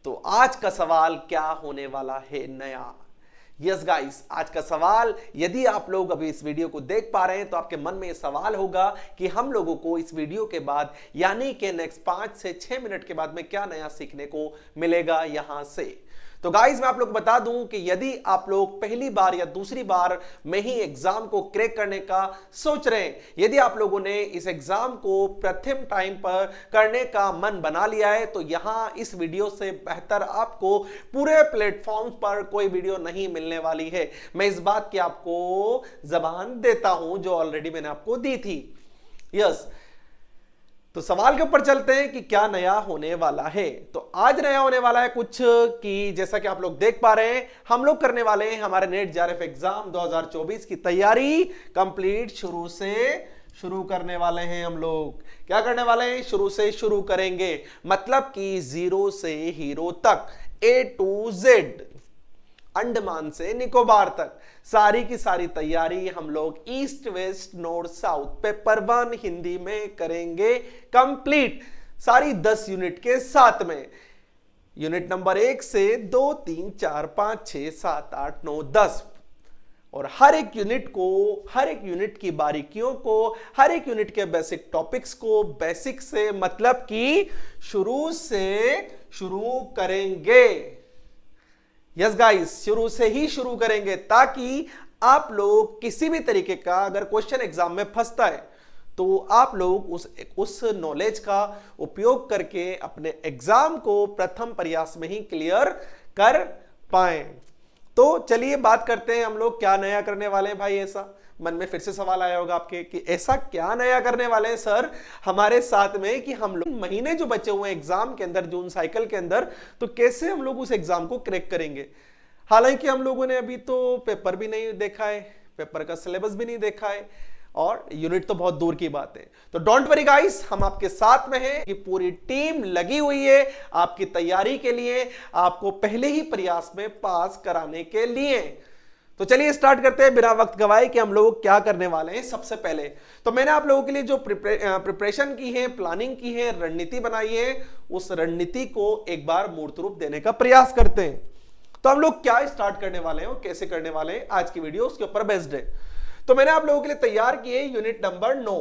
तो आज का सवाल क्या होने वाला है नया? यस गाइस, आज का सवाल, यदि आप लोग अभी इस वीडियो को देख पा रहे हैं तो आपके मन में यह सवाल होगा कि हम लोगों को इस वीडियो के बाद यानी कि नेक्स्ट 5 से 6 मिनट के बाद में क्या नया सीखने को मिलेगा यहां से। तो गाइस, मैं आप लोग को बता दूं कि यदि आप लोग पहली बार या दूसरी बार में ही एग्जाम को क्रैक करने का सोच रहे हैं, यदि आप लोगों ने इस एग्जाम को प्रथम टाइम पर करने का मन बना लिया है, तो यहां इस वीडियो से बेहतर आपको पूरे प्लेटफॉर्म पर कोई वीडियो नहीं मिलने वाली है। मैं इस बात की आपको जबान देता हूं जो ऑलरेडी मैंने आपको दी थी। यस, तो सवाल के ऊपर चलते हैं कि क्या नया होने वाला है। तो आज नया होने वाला है कुछ कि जैसा कि आप लोग देख पा रहे हैं, हम लोग करने वाले हैं हमारे नेट जेआरएफ एग्जाम 2024 की तैयारी कंप्लीट शुरू से शुरू करने वाले हैं। हम लोग क्या करने वाले हैं? शुरू से शुरू करेंगे, मतलब कि जीरो से हीरो तक, A to Z, अंडमान से निकोबार तक सारी की सारी तैयारी हम लोग east west north south paper 1 Hindi में करेंगे कंप्लीट, सारी 10 यूनिट के साथ में। यूनिट नंबर 1 से 2 3 4 5 6 7 8 9 10, और हर एक यूनिट को, हर एक यूनिट की बारीकियों को, हर एक यूनिट के बेसिक टॉपिक्स को बेसिक से मतलब कि शुरू से शुरू करेंगे। यस गाइस, शुरू से ही शुरू करेंगे ताकि आप लोग किसी भी तरीके का अगर क्वेश्चन एग्जाम में फंसता है तो आप लोग उस नॉलेज का उपयोग करके अपने एग्जाम को प्रथम प्रयास में ही क्लियर कर पाएं। तो चलिए बात करते हैं हम लोग क्या नया करने वाले हैं। भाई, ऐसा मन में फिर से सवाल आया होगा आपके कि ऐसा क्या नया करने वाले हैं सर हमारे साथ में कि हम लोग महीने जो बचे हुए हैं एग्जाम के अंदर, जून साइकिल के अंदर, तो कैसे हम लोग उस एग्जाम को क्रैक करेंगे। हालांकि हम लोगों ने अभी तो पेपर भी नहीं देखा है, पेपर का सिलेबस भी नहीं देखा है, और यूनिट तो बहुत दूर की बात है। तो डोंट वरी गाइस, हम आपके साथ में हैं कि पूरी टीम लगी हुई है आपकी तैयारी के लिए, आपको पहले ही प्रयास में पास कराने के लिए। तो चलिए स्टार्ट करते हैं बिना वक्त गवाए कि हम लोग क्या करने वाले हैं। सबसे पहले तो मैंने आप लोगों के लिए जो प्रिपरेशन की है, प्लानिंग की है, रणनीति बनाई है, उस रणनीति को एक बार मूर्त रूप देने का प्रयास करते हैं। तो हम लोग क्या स्टार्ट करने वाले हैं और कैसे करने वाले हैं, आज की वीडियो उसके ऊपर बेस्ड है। तो मैंने आप लोगों के लिए तैयार किए यूनिट नंबर 9।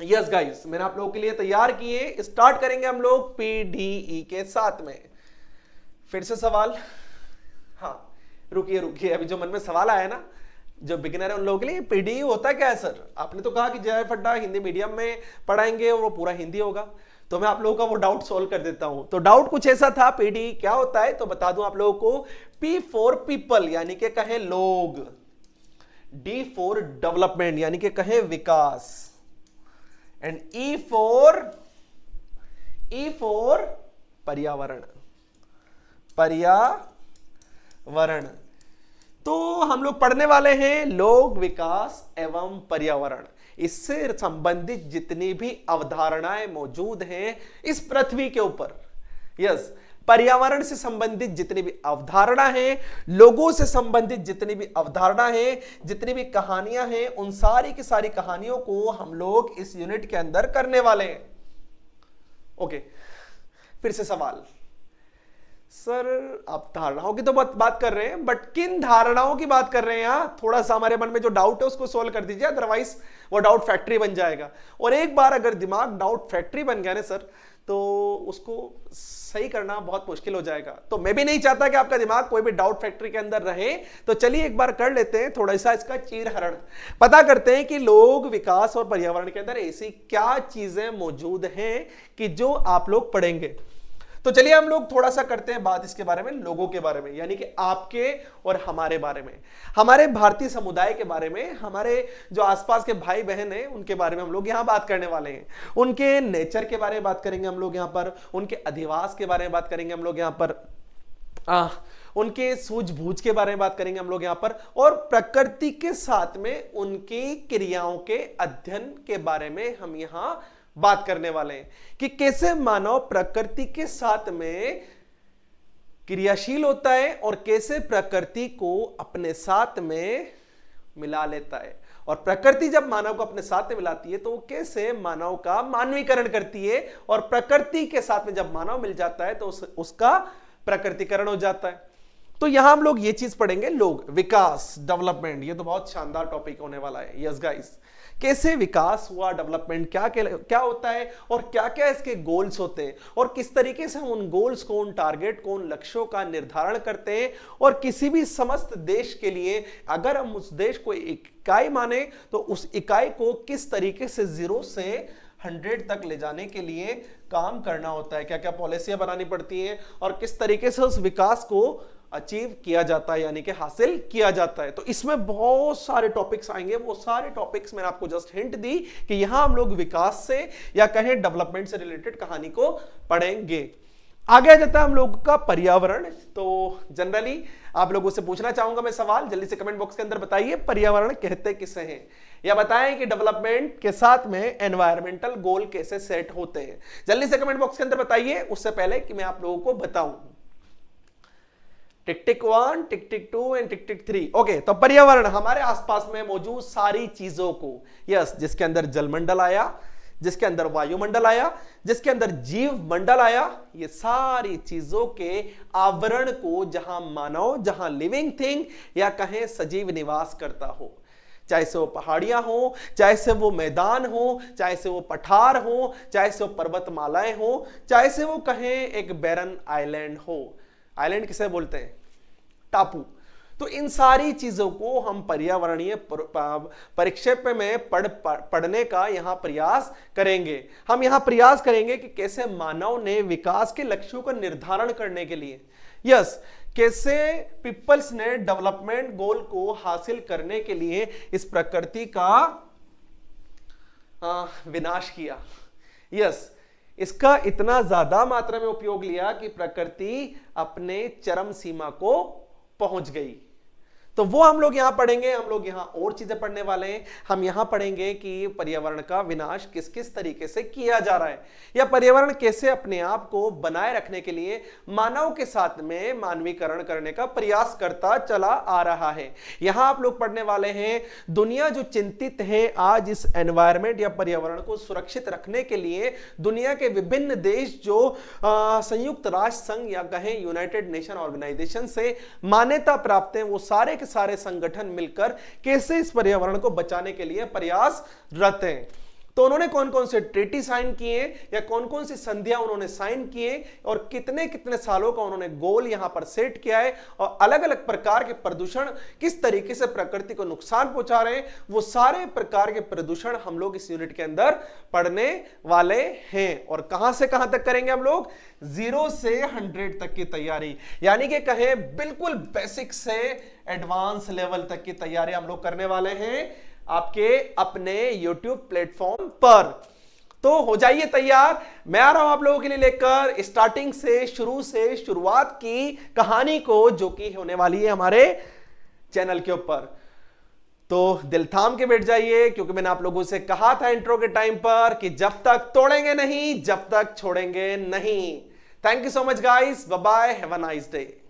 यस गाइस, मैंने आप लोगों के लिए तैयार किए। स्टार्ट करेंगे हम लोग पीडीई के साथ में। फिर से सवाल, हाँ रुकिए, अभी जो मन में सवाल आया ना, जो बिगिनर है उन लोगों के लिए, पीडीई होता क्या है सर? आपने तो कहा कि जेआरएफ अड्डा हिंदी मीडियम में पढ़ाएंगे और वो पूरा हिंदी होगा, तो मैं आप लोगों का वो डाउट सॉल्व कर देता हूं। तो डाउट कुछ ऐसा था, पीडीई क्या होता है तो बता दूं आप लोगों को। पी फॉर पीपल यानी कि कहें लोग, डी फॉर डेवलपमेंट यानी कि कहें विकास, एंड ई फॉर पर्यावरण, पर्यावरण। तो हम लोग पढ़ने वाले हैं लोग, विकास एवं पर्यावरण। इससे संबंधित जितनी भी अवधारणाएं मौजूद हैं इस पृथ्वी के ऊपर, यस, पर्यावरण से संबंधित जितनी भी अवधारणा है, लोगों से संबंधित जितनी भी अवधारणा है, जितनी भी कहानियां हैं, उन सारी की सारी कहानियों को हम लोग इस यूनिट के अंदर करने वाले हैं। ओके, फिर से सवाल, सर आप धारणाओं की तो बात कर रहे हैं, बट किन धारणाओं की बात कर रहे हैं? यहां थोड़ा सा हमारे मन में जो डाउट है उसको सोल्व कर दीजिए, अदरवाइज वो डाउट फैक्ट्री बन जाएगा। और एक बार अगर दिमाग डाउट फैक्ट्री बन गया ना सर, तो उसको सही करना बहुत मुश्किल हो जाएगा। तो मैं भी नहीं चाहता कि आपका दिमाग कोई भी डाउट फैक्ट्री के अंदर रहे। तो चलिए एक बार कर लेते हैं थोड़ा सा इसका चीरहरण, पता करते हैं कि लोग, विकास और पर्यावरण के अंदर ऐसी क्या चीजें मौजूद हैं कि जो आप लोग पढ़ेंगे। तो चलिए हम लोग थोड़ा सा करते हैं बात इसके बारे में, लोगों के बारे में, यानी कि आपके और हमारे बारे में, हमारे भारतीय समुदाय के बारे में, हमारे जो आसपास के भाई बहन हैं उनके बारे में हम लोग यहां बात करने वाले हैं। उनके नेचर के बारे में बात करेंगे हम लोग यहां पर, उनके अधिवास के बारे में बात करेंगे हम लोग यहां पर, उनके सूझबूझ के बारे में बात करेंगे हम लोग यहां पर, और प्रकृति के साथ में उनकी क्रियाओं के अध्ययन के बारे में हम यहां बात करने वाले हैं कि कैसे मानव प्रकृति के साथ में क्रियाशील होता है और कैसे प्रकृति को अपने साथ में मिला लेता है। और प्रकृति जब मानव को अपने साथ में मिलाती है तो वो कैसे मानव का मानवीकरण करती है, और प्रकृति के साथ में जब मानव मिल जाता है तो उसका प्रकृतिकरण हो जाता है। तो यहां हम लोग ये चीज पढ़ेंगे, लोग, विकास, डेवलपमेंट। ये तो बहुत शानदार टॉपिक होने वाला है। यस गाइस, कैसे विकास हुआ, डेवलपमेंट क्या होता है, और क्या क्या इसके गोल्स होते हैं, और किस तरीके से हम उन गोल्स को, उन टारगेट को, उन लक्ष्यों का निर्धारण करते हैं, और किसी भी समस्त देश के लिए अगर हम उस देश को इकाई माने तो उस इकाई को किस तरीके से 0 से 100 तक ले जाने के लिए काम करना होता है, क्या क्या पॉलिसियां बनानी पड़ती हैं, और किस तरीके से उस विकास को अचीव किया जाता है, यानी कि हासिल किया जाता है। तो इसमें बहुत सारे टॉपिक्स आएंगे। वो सारे टॉपिक्स मैंने आपको जस्ट हिंट दी कि यहां हम लोग विकास से या कहें डेवलपमेंट से रिलेटेड कहानी को पढ़ेंगे। आगे आ जाता है हम लोग का पर्यावरण। तो जनरली आप लोगों से पूछना चाहूंगा मैं सवाल, जल्दी से कमेंट बॉक्स के अंदर बताइए, पर्यावरण कहते किसे हैं, या बताएं कि डेवलपमेंट के साथ में एनवायरमेंटल गोल कैसे सेट होते हैं। जल्दी से कमेंट बॉक्स के अंदर बताइए, उससे पहले कि मैं आप लोगों को बताऊं। टिक टिक 1, टिक टिक 2 एंड टिक टिक 3। ओके, तो पर्यावरण हमारे आसपास में मौजूद सारी चीजों को, यस, जिसके अंदर जलमंडल आया, जिसके अंदर वायुमंडल आया, जिसके अंदर जीव मंडल आया, ये सारी चीजों के आवरण को जहां मानव, जहां लिविंग थिंग या कहें सजीव निवास करता हो, चाहे से वो पहाड़ियां हो, चाहे से वो मैदान हो, चाहे से वो पठार हो, चाहे से वो पर्वतमालाएं हो, चाहे से वो कहें एक बैरन आइलैंड हो। आइलैंड किसे बोलते हैं? टापू। तो इन सारी चीजों को हम पर्यावरणीय परिक्षेप में पढ़ने का यहां प्रयास करेंगे। हम यहां प्रयास करेंगे कि कैसे मानव ने विकास के लक्ष्यों का निर्धारण करने के लिए, यस, कैसे पीपल्स ने डेवलपमेंट गोल को हासिल करने के लिए इस प्रकृति का विनाश किया। यस, इसका इतना ज्यादा मात्रा में उपयोग लिया कि प्रकृति अपने चरम सीमा को पहुंच गई। तो वो हम लोग यहां पढ़ेंगे। हम लोग यहां और चीजें पढ़ने वाले हैं। हम यहां पढ़ेंगे कि पर्यावरण का विनाश किस किस तरीके से किया जा रहा है, या पर्यावरण कैसे अपने आप को बनाए रखने के लिए मानव के साथ में मानवीकरण करने का प्रयास करता चला आ रहा है। यहां आप लोग पढ़ने वाले हैं, दुनिया जो चिंतित है आज इस एनवायरमेंट या पर्यावरण को सुरक्षित रखने के लिए, दुनिया के विभिन्न देश जो संयुक्त राष्ट्र संघ या कहें यूनाइटेड नेशन ऑर्गेनाइजेशन से मान्यता प्राप्त है, वो सारे के सारे संगठन मिलकर कैसे इस पर्यावरण को बचाने के लिए प्रयासरत हैं। तो उन्होंने कौन कौन से ट्रीटी साइन किए, या कौन कौन सी संधियां उन्होंने साइन किए, और कितने कितने सालों का उन्होंने गोल यहां पर सेट किया है, और अलग अलग प्रकार के प्रदूषण किस तरीके से प्रकृति को नुकसान पहुंचा रहे हैं, वो सारे प्रकार के प्रदूषण हम लोग इस यूनिट के अंदर पढ़ने वाले हैं। और कहां से कहां तक करेंगे हम लोग? 0 से 100 तक की तैयारी, यानी कि कहें बिल्कुल बेसिक से एडवांस लेवल तक की तैयारी हम लोग करने वाले हैं आपके अपने YouTube प्लेटफॉर्म पर। तो हो जाइए तैयार। मैं आ रहा हूं आप लोगों के लिए लेकर स्टार्टिंग से, शुरुआत की कहानी को, जो कि होने वाली है हमारे चैनल के ऊपर। तो दिल थाम के बैठ जाइए, क्योंकि मैंने आप लोगों से कहा था इंट्रो के टाइम पर कि जब तक तोड़ेंगे नहीं, जब तक छोड़ेंगे नहीं। Thank you so much guys, bye bye, have a nice day.